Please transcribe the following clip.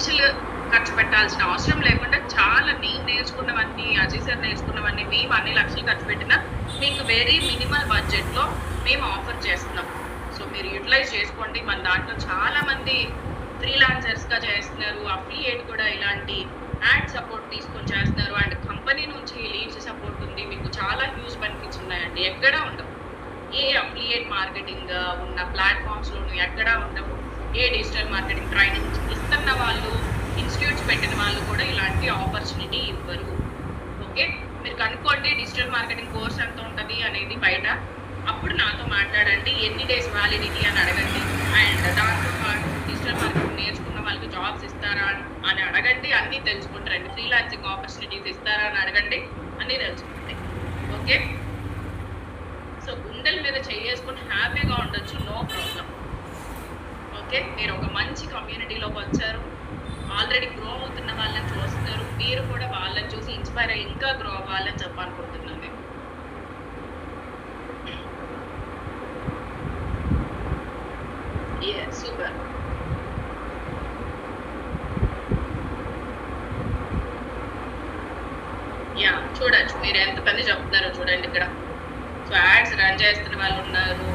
లక్షలు ఖర్చు పెట్టాల్సిన అవసరం లేకుండా చాలా నేను నేర్చుకున్నవన్నీ, అజయ్ సార్ నేర్చుకున్నవన్నీ మేము అన్ని లక్షలు ఖర్చు పెట్టినా మీకు వెరీ మినిమల్ బడ్జెట్‌లో మేము ఆఫర్ చేస్తున్నాం. సో మీరు యుటిలైజ్ చేసుకోండి. మన దాంట్లో చాలా మంది ఫ్రీలాన్సర్స్‌గా చేస్తున్నారు. అఫిలియేట్ కూడా ఇలాంటి యాడ్ సపోర్ట్ తీసుకొని చేస్తున్నారు. అండ్ కంపెనీ నుంచి లీడ్స్ సపోర్ట్ ఉంది. మీకు చాలా హ్యూజ్ బెనిఫిట్స్ ఉన్నాయండి. ఎక్కడా ఉండవు. ఏ అఫిలియేట్ మార్కెటింగ్ ఉన్న ప్లాట్‌ఫామ్స్‌లోను ఎక్కడా ఉండవు. ఏ డిజిటల్ మార్కెటింగ్ ట్రైనింగ్ ఇస్తున్న వాళ్ళు, ఇన్‌స్టిట్యూట్స్ పెట్టిన వాళ్ళు కూడా ఇలాంటి ఆపర్చునిటీ ఇవ్వరు. ఓకే. మీరు కనుక్కోండి డిజిటల్ మార్కెటింగ్ కోర్స్ ఎంత ఉంటది అనేది బయట. అప్పుడు నాతో మాట్లాడండి. ఎన్ని డేస్ వ్యాలిడిటీ అని అడగండి. అండ్ దాంతో పాటు డిజిటల్ మార్కెటింగ్ నేర్చుకున్న వాళ్ళకి జాబ్స్ ఇస్తారా అని అడగండి. అన్నీ తెలుసుకుంటారండి. ఫ్రీలాన్సింగ్ ఆపర్చునిటీస్ ఇస్తారా అని అడగండి. అన్నీ తెలుసుకుంటాయి. ఓకే. సో గుండెల మీద చేసుకొని హ్యాపీగా ఉండొచ్చు. No problem. ఓకే. మీరు ఒక మంచి కమ్యూనిటీలోకి వచ్చారు. ఆల్రెడీ గ్రో అవుతున్న వాళ్ళని చూస్తున్నారు. మీరు కూడా వాళ్ళని చూసి ఇన్స్పైర్ అయ్యి ఇంకా గ్రో అవ్వాలని చెప్పాలనుకుంటున్నాను నేను. సూపర్. యా చూడొచ్చు మీరు ఎంత పని చెప్తున్నారో చూడండి ఇక్కడ. సో యాడ్స్ రన్ చేస్తున్న వాళ్ళు ఉన్నారు.